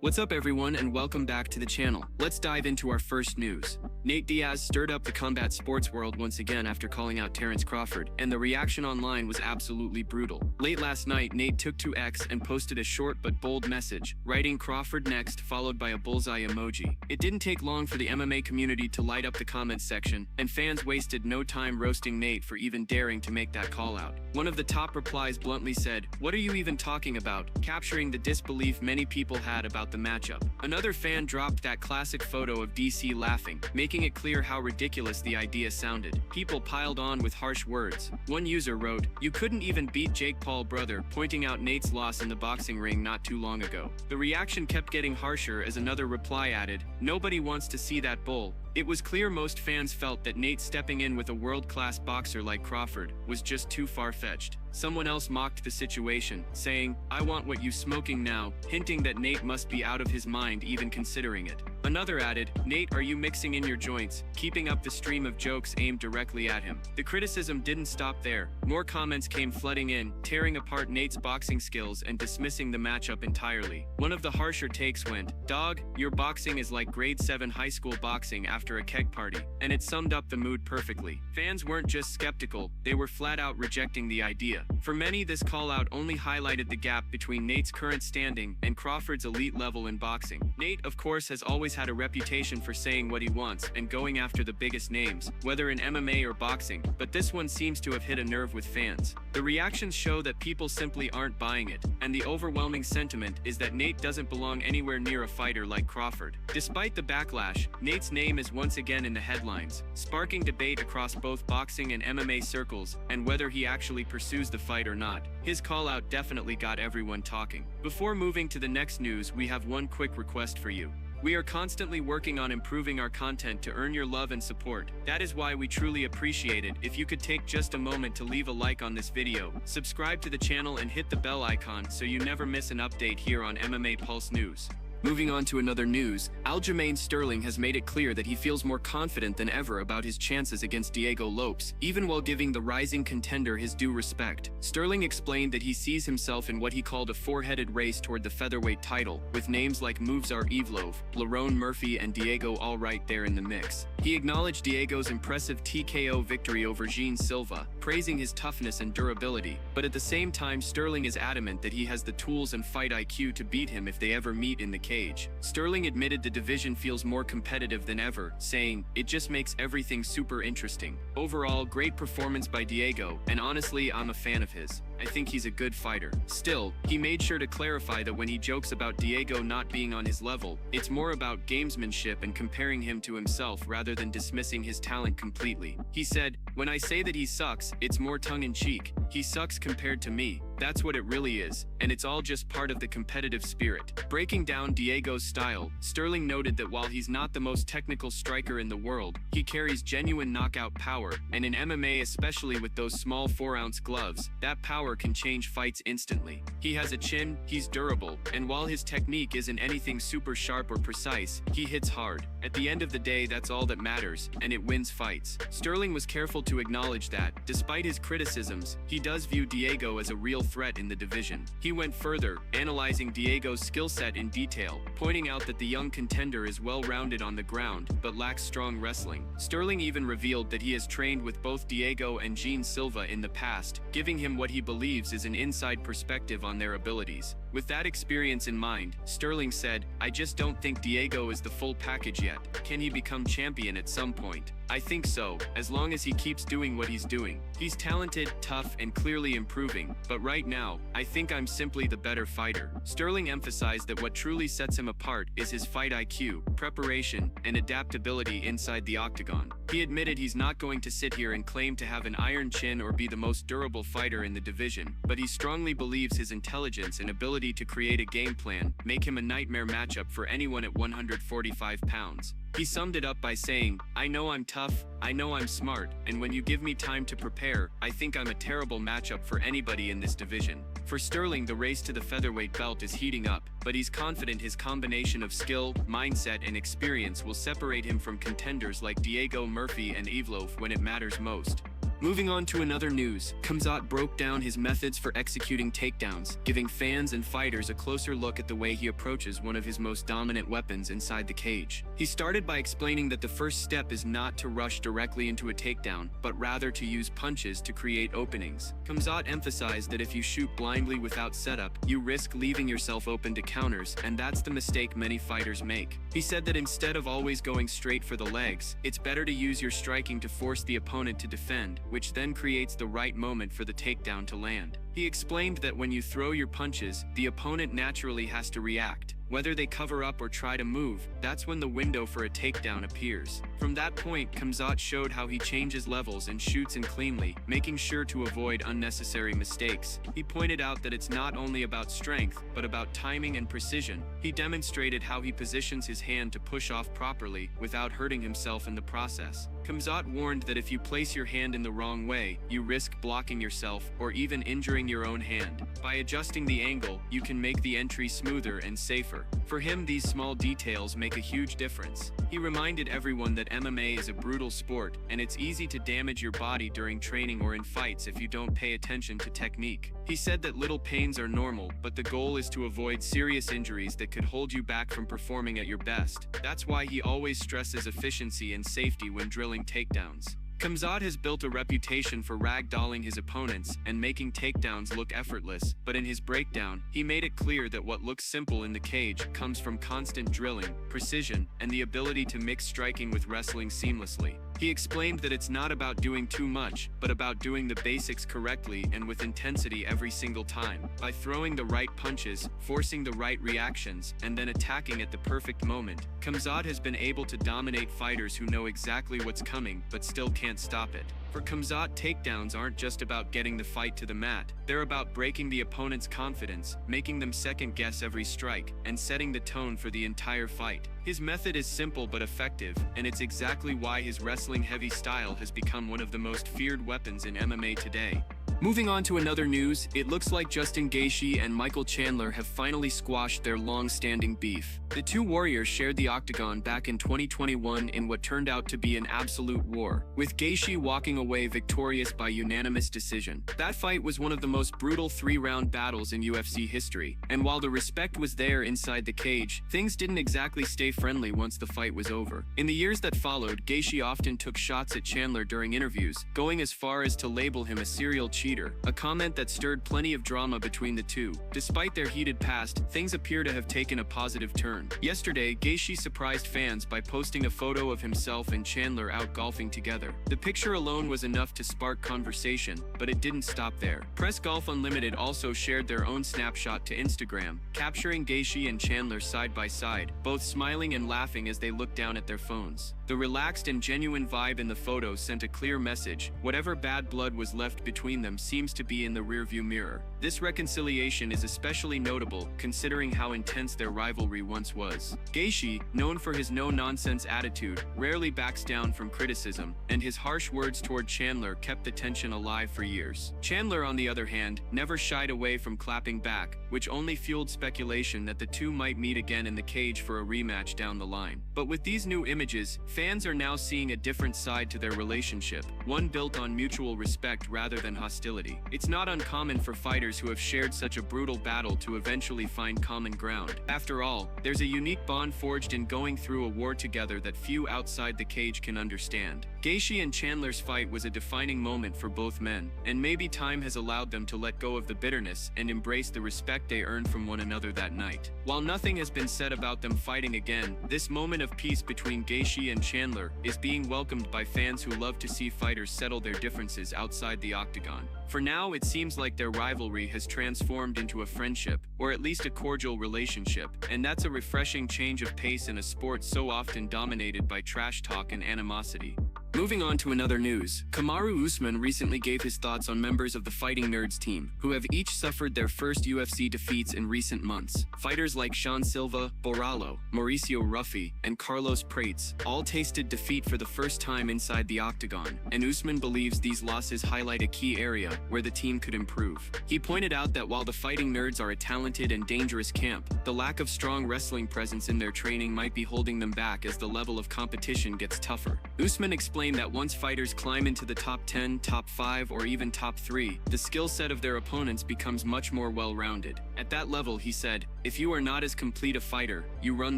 What's up everyone and welcome back to the channel. Let's dive into our first news. Nate Diaz stirred up the combat sports world once again after calling out Terrence Crawford, and the reaction online was absolutely brutal. Late last night, Nate took to X and posted a short but bold message, writing Crawford next followed by a bullseye emoji. It didn't take long for the MMA community to light up the comments section, and fans wasted no time roasting Nate for even daring to make that call out. One of the top replies bluntly said, "What are you even talking about?" capturing the disbelief many people had about the matchup. Another fan dropped that classic photo of DC laughing, making it clear how ridiculous the idea sounded. People piled on with harsh words. One user wrote, "You couldn't even beat Jake Paul, brother," pointing out Nate's loss in the boxing ring not too long ago. The reaction kept getting harsher as another reply added, "Nobody wants to see that bull." It was clear most fans felt that Nate stepping in with a world-class boxer like Crawford was just too far-fetched. Someone else mocked the situation, saying, "I want what you smoking now," hinting that Nate must be out of his mind even considering it. Another added, "Nate, are you mixing in your joints?" keeping up the stream of jokes aimed directly at him. The criticism didn't stop there. More comments came flooding in, tearing apart Nate's boxing skills and dismissing the matchup entirely. One of the harsher takes went, "Dog, your boxing is like grade 7 high school boxing after a keg party," and it summed up the mood perfectly. Fans weren't just skeptical, they were flat out rejecting the idea. For many, this call-out only highlighted the gap between Nate's current standing and Crawford's elite level in boxing. Nate, of course, has always had a reputation for saying what he wants and going after the biggest names, whether in MMA or boxing, but this one seems to have hit a nerve with fans. The reactions show that people simply aren't buying it, and the overwhelming sentiment is that Nate doesn't belong anywhere near a fighter like Crawford. Despite the backlash, Nate's name is once again in the headlines, sparking debate across both boxing and MMA circles, and whether he actually pursues the fight or not. His call-out definitely got everyone talking. Before moving to the next news, we have one quick request for you. We are constantly working on improving our content to earn your love and support. That is why we truly appreciate it if you could take just a moment to leave a like on this video, subscribe to the channel and hit the bell icon so you never miss an update here on MMA Pulse News. Moving on to another news, Aljamain Sterling has made it clear that he feels more confident than ever about his chances against Diego Lopes, even while giving the rising contender his due respect. Sterling explained that he sees himself in what he called a four-headed race toward the featherweight title, with names like Movsar Evloev, Lerone Murphy and Diego all right there in the mix. He acknowledged Diego's impressive TKO victory over Jean Silva, praising his toughness and durability, but at the same time Sterling is adamant that he has the tools and fight IQ to beat him if they ever meet in the cage. Sterling admitted the division feels more competitive than ever, saying, "It just makes everything super interesting." Overall, great performance by Diego, and honestly, I'm a fan of his. I think he's a good fighter. Still, he made sure to clarify that when he jokes about Diego not being on his level, it's more about gamesmanship and comparing him to himself rather than dismissing his talent completely. He said, "When I say that he sucks, it's more tongue-in-cheek. He sucks compared to me. That's what it really is, and it's all just part of the competitive spirit." Breaking down Diego's style, Sterling noted that while he's not the most technical striker in the world, he carries genuine knockout power, and in MMA, especially with those small 4-ounce gloves, that power can change fights instantly. He has a chin, he's durable, and while his technique isn't anything super sharp or precise, he hits hard. At the end of the day, that's all that matters, and it wins fights. Sterling was careful to acknowledge that, despite his criticisms, he does view Diego as a real threat in the division. He went further, analyzing Diego's skill set in detail, pointing out that the young contender is well-rounded on the ground, but lacks strong wrestling. Sterling even revealed that he has trained with both Diego and Jean Silva in the past, giving him what he believes is an inside perspective on their abilities. With that experience in mind, Sterling said, "I just don't think Diego is the full package yet. Can he become champion at some point? I think so, as long as he keeps doing what he's doing. He's talented, tough, and clearly improving, but right now, I think I'm simply the better fighter." Sterling emphasized that what truly sets him apart is his fight IQ, preparation, and adaptability inside the octagon. He admitted he's not going to sit here and claim to have an iron chin or be the most durable fighter in the division, but he strongly believes his intelligence and ability to create a game plan make him a nightmare matchup for anyone at 145 pounds. He summed it up by saying, "I know I'm tough, I know I'm smart, and when you give me time to prepare, I think I'm a terrible matchup for anybody in this division." For Sterling, the race to the featherweight belt is heating up, but he's confident his combination of skill, mindset, and experience will separate him from contenders like Diego Murphy and Evloev when it matters most. Moving on to another news, Khamzat broke down his methods for executing takedowns, giving fans and fighters a closer look at the way he approaches one of his most dominant weapons inside the cage. He started by explaining that the first step is not to rush directly into a takedown, but rather to use punches to create openings. Khamzat emphasized that if you shoot blindly without setup, you risk leaving yourself open to counters, and that's the mistake many fighters make. He said that instead of always going straight for the legs, it's better to use your striking to force the opponent to defend, which then creates the right moment for the takedown to land. He explained that when you throw your punches, the opponent naturally has to react. Whether they cover up or try to move, that's when the window for a takedown appears. From that point, Khamzat showed how he changes levels and shoots in cleanly, making sure to avoid unnecessary mistakes. He pointed out that it's not only about strength, but about timing and precision. He demonstrated how he positions his hand to push off properly without hurting himself in the process. Khamzat warned that if you place your hand in the wrong way, you risk blocking yourself or even injuring your own hand. By adjusting the angle, you can make the entry smoother and safer. For him, these small details make a huge difference. He reminded everyone that MMA is a brutal sport, and it's easy to damage your body during training or in fights if you don't pay attention to technique. He said that little pains are normal, but the goal is to avoid serious injuries that could hold you back from performing at your best. That's why he always stresses efficiency and safety when drilling takedowns. Khamzat has built a reputation for ragdolling his opponents and making takedowns look effortless, but in his breakdown, he made it clear that what looks simple in the cage comes from constant drilling, precision, and the ability to mix striking with wrestling seamlessly. He explained that it's not about doing too much, but about doing the basics correctly and with intensity every single time. By throwing the right punches, forcing the right reactions, and then attacking at the perfect moment, Khamzat has been able to dominate fighters who know exactly what's coming but still can't stop it. For Khamzat, takedowns aren't just about getting the fight to the mat. They're about breaking the opponent's confidence, making them second-guess every strike, and setting the tone for the entire fight. His method is simple but effective, and it's exactly why his wrestling-heavy style has become one of the most feared weapons in MMA today. Moving on to another news, it looks like Justin Gaethje and Michael Chandler have finally squashed their long-standing beef. The two warriors shared the octagon back in 2021 in what turned out to be an absolute war, with Gaethje walking away victorious by unanimous decision. That fight was one of the most brutal three-round battles in UFC history, and while the respect was there inside the cage, things didn't exactly stay friendly once the fight was over. In the years that followed, Gaethje often took shots at Chandler during interviews, going as far as to label him a serial cheater, a comment that stirred plenty of drama between the two. Despite their heated past, things appear to have taken a positive turn. Yesterday, Gaethje surprised fans by posting a photo of himself and Chandler out golfing together. The picture alone was enough to spark conversation, but it didn't stop there. Press Golf Unlimited also shared their own snapshot to Instagram, capturing Gaethje and Chandler side by side, both smiling and laughing as they looked down at their phones. The relaxed and genuine vibe in the photo sent a clear message: whatever bad blood was left between them seems to be in the rearview mirror. This reconciliation is especially notable considering how intense their rivalry once was. Gaethje, known for his no-nonsense attitude, rarely backs down from criticism, and his harsh words toward Chandler kept the tension alive for years. Chandler, on the other hand, never shied away from clapping back, which only fueled speculation that the two might meet again in the cage for a rematch down the line. But with these new images, fans are now seeing a different side to their relationship, one built on mutual respect rather than hostility. It's not uncommon for fighters who have shared such a brutal battle to eventually find common ground. After all, there's a unique bond forged in going through a war together that few outside the cage can understand. Gaethje and Chandler's fight was a defining moment for both men, and maybe time has allowed them to let go of the bitterness and embrace the respect they earned from one another that night. While nothing has been said about them fighting again, this moment of peace between Gaethje and Chandler is being welcomed by fans who love to see fighters settle their differences outside the octagon. For now, it seems like their rivalry has transformed into a friendship, or at least a cordial relationship, and that's a refreshing change of pace in a sport so often dominated by trash talk and animosity. Moving on to another news, Kamaru Usman recently gave his thoughts on members of the Fighting Nerds team, who have each suffered their first UFC defeats in recent months. Fighters like Sean Silva, Boralho, Mauricio Ruffi, and Carlos Prates all tasted defeat for the first time inside the octagon, and Usman believes these losses highlight a key area where the team could improve. He pointed out that while the Fighting Nerds are a talented and dangerous camp, the lack of strong wrestling presence in their training might be holding them back as the level of competition gets tougher. Usman explained claim that once fighters climb into the top 10, top 5, or even top 3, the skill set of their opponents becomes much more well-rounded. At that level, he said, if you are not as complete a fighter, you run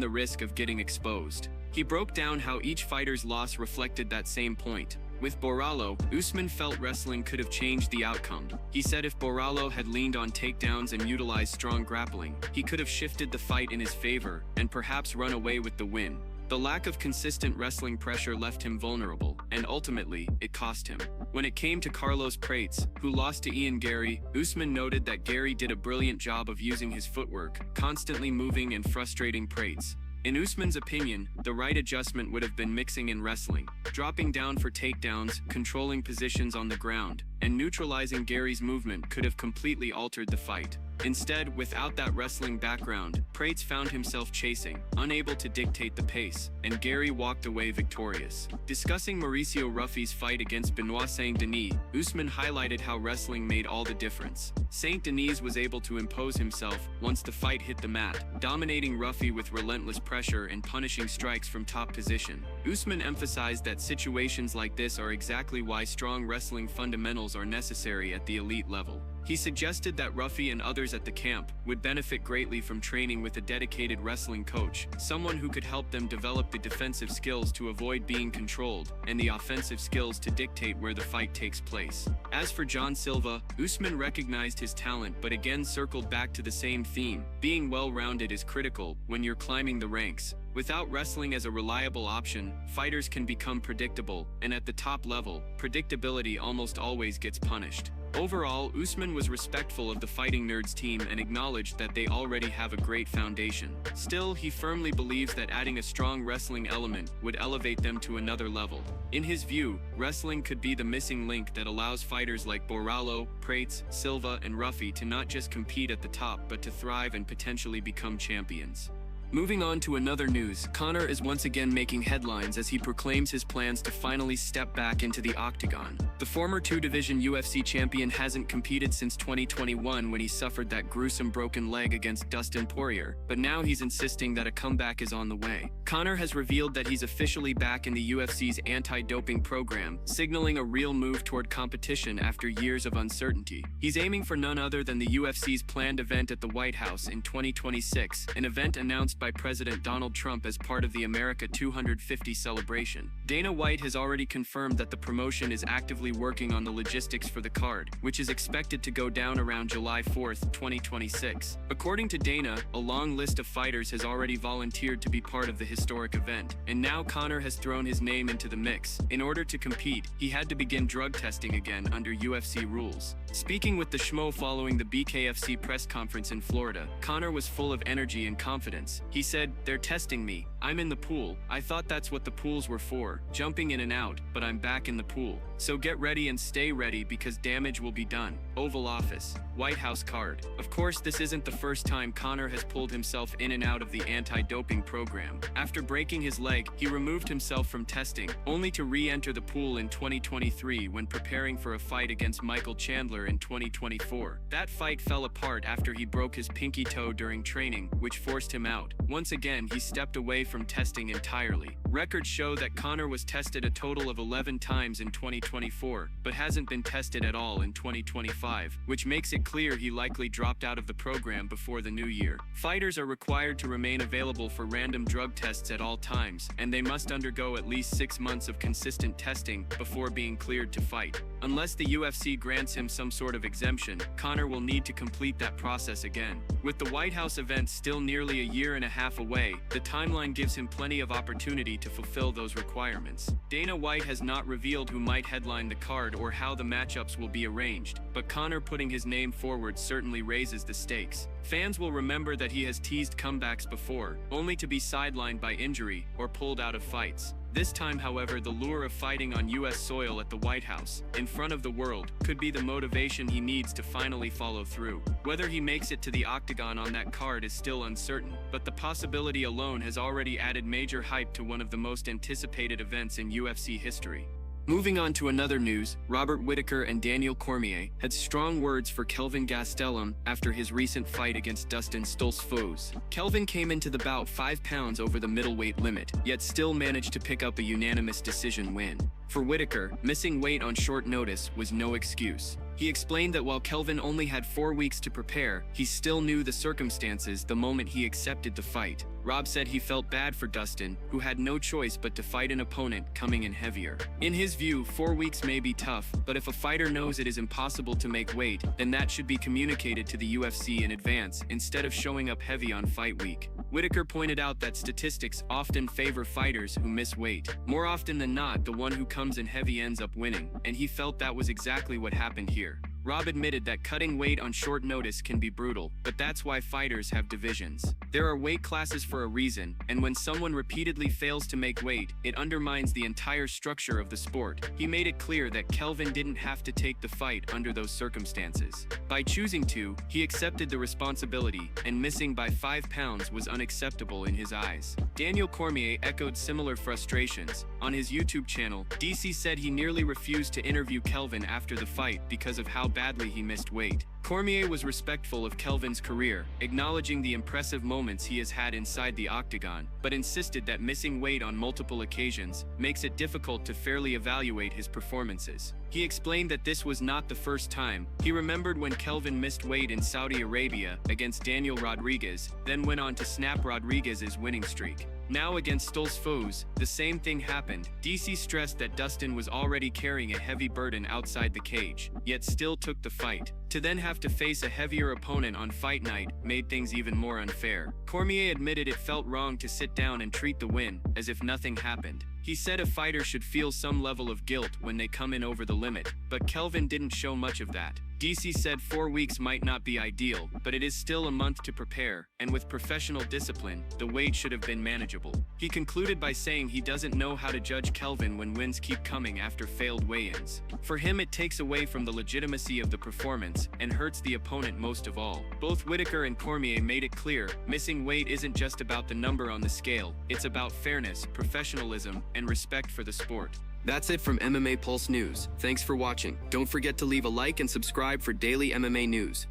the risk of getting exposed. He broke down how each fighter's loss reflected that same point. With Boralho, Usman felt wrestling could have changed the outcome. He said if Boralho had leaned on takedowns and utilized strong grappling, he could have shifted the fight in his favor and perhaps run away with the win. The lack of consistent wrestling pressure left him vulnerable, and ultimately, it cost him. When it came to Carlos Prates, who lost to Ian Gary, Usman noted that Gary did a brilliant job of using his footwork, constantly moving and frustrating Prates. In Usman's opinion, the right adjustment would have been mixing in wrestling, dropping down for takedowns, controlling positions on the ground, and neutralizing Gary's movement could have completely altered the fight. Instead, without that wrestling background, Prates found himself chasing, unable to dictate the pace, and Gary walked away victorious. Discussing Mauricio Ruffy's fight against Benoit Saint-Denis, Usman highlighted how wrestling made all the difference. Saint-Denis was able to impose himself once the fight hit the mat, dominating Ruffy with relentless pressure and punishing strikes from top position. Usman emphasized that situations like this are exactly why strong wrestling fundamentals are necessary at the elite level. He suggested that Ruffy and others at the camp would benefit greatly from training with a dedicated wrestling coach, someone who could help them develop the defensive skills to avoid being controlled and the offensive skills to dictate where the fight takes place. As for John Silva, Usman recognized his talent but again circled back to the same theme. Being well-rounded is critical when you're climbing the ranks. Without wrestling as a reliable option, fighters can become predictable, and at the top level, predictability almost always gets punished. Overall, Usman was respectful of the Fighting Nerds team and acknowledged that they already have a great foundation. Still, he firmly believes that adding a strong wrestling element would elevate them to another level. In his view, wrestling could be the missing link that allows fighters like Boralho, Prates, Silva, and Ruffy to not just compete at the top but to thrive and potentially become champions. Moving on to another news, Conor is once again making headlines as he proclaims his plans to finally step back into the octagon. The former two-division UFC champion hasn't competed since 2021 when he suffered that gruesome broken leg against Dustin Poirier, but now he's insisting that a comeback is on the way. Conor has revealed that he's officially back in the UFC's anti-doping program, signaling a real move toward competition after years of uncertainty. He's aiming for none other than the UFC's planned event at the White House in 2026, an event announced by President Donald Trump as part of the America 250 celebration. Dana White has already confirmed that the promotion is actively working on the logistics for the card, which is expected to go down around July 4, 2026. According to Dana, a long list of fighters has already volunteered to be part of the historic event, and now Conor has thrown his name into the mix. In order to compete, he had to begin drug testing again under UFC rules. Speaking with the Schmo following the BKFC press conference in Florida, Conor was full of energy and confidence. He said, "They're testing me. I'm in the pool. I thought that's what the pools were for, jumping in and out, but I'm back in the pool. So get ready and stay ready because damage will be done." Oval Office, White House card. Of course, this isn't the first time Conor has pulled himself in and out of the anti-doping program. After breaking his leg, he removed himself from testing, only to re-enter the pool in 2023 when preparing for a fight against Michael Chandler in 2024. That fight fell apart after he broke his pinky toe during training, which forced him out. Once again, he stepped away from testing entirely. Records show that Conor was tested a total of 11 times in 2024, but hasn't been tested at all in 2025, which makes it clear he likely dropped out of the program before the new year. Fighters are required to remain available for random drug tests at all times, and they must undergo at least 6 months of consistent testing before being cleared to fight. Unless the UFC grants him some sort of exemption, Conor will need to complete that process again. With the White House event still nearly a year and a half away, the timeline gives him plenty of opportunity to fulfill those requirements. Dana White has not revealed who might headline the card or how the matchups will be arranged, but Conor putting his name forward certainly raises the stakes. Fans will remember that he has teased comebacks before, only to be sidelined by injury or pulled out of fights. This time, however, the lure of fighting on US soil at the White House, in front of the world, could be the motivation he needs to finally follow through. Whether he makes it to the octagon on that card is still uncertain, but the possibility alone has already added major hype to one of the most anticipated events in UFC history. Moving on to another news, Robert Whittaker and Daniel Cormier had strong words for Kelvin Gastelum after his recent fight against Dustin Stoltzfus. Kelvin came into the bout 5 pounds over the middleweight limit, yet still managed to pick up a unanimous decision win. For Whittaker, missing weight on short notice was no excuse. He explained that while Kelvin only had 4 weeks to prepare, he still knew the circumstances the moment he accepted the fight. Rob said he felt bad for Dustin, who had no choice but to fight an opponent coming in heavier. In his view, 4 weeks may be tough, but if a fighter knows it is impossible to make weight, then that should be communicated to the UFC in advance instead of showing up heavy on fight week. Whittaker pointed out that statistics often favor fighters who miss weight. More often than not, the one who comes in heavy ends up winning, and he felt that was exactly what happened here. Rob admitted that cutting weight on short notice can be brutal, but that's why fighters have divisions. There are weight classes for a reason, and when someone repeatedly fails to make weight, it undermines the entire structure of the sport. He made it clear that Kelvin didn't have to take the fight under those circumstances. By choosing to, he accepted the responsibility, and missing by 5 pounds was unacceptable in his eyes. Daniel Cormier echoed similar frustrations. On his YouTube channel, DC said he nearly refused to interview Kelvin after the fight because of how badly he missed weight. Cormier was respectful of Kelvin's career, acknowledging the impressive moments he has had inside the octagon, but insisted that missing weight on multiple occasions makes it difficult to fairly evaluate his performances. He explained that this was not the first time. He remembered when Kelvin missed weight in Saudi Arabia against Daniel Rodriguez, then went on to snap Rodriguez's winning streak. Now against Stoltzfus, the same thing happened. DC stressed that Dustin was already carrying a heavy burden outside the cage, yet still took the fight. To then have to face a heavier opponent on fight night made things even more unfair. Cormier admitted it felt wrong to sit down and treat the win as if nothing happened. He said a fighter should feel some level of guilt when they come in over the limit, but Kelvin didn't show much of that. DC said 4 weeks might not be ideal, but it is still a month to prepare, and with professional discipline, the weight should have been manageable. He concluded by saying he doesn't know how to judge Kelvin when wins keep coming after failed weigh-ins. For him, it takes away from the legitimacy of the performance and hurts the opponent most of all. Both Whittaker and Cormier made it clear, missing weight isn't just about the number on the scale, it's about fairness, professionalism, and respect for the sport. That's it from MMA Pulse News. Thanks for watching. Don't forget to leave a like and subscribe for daily MMA news.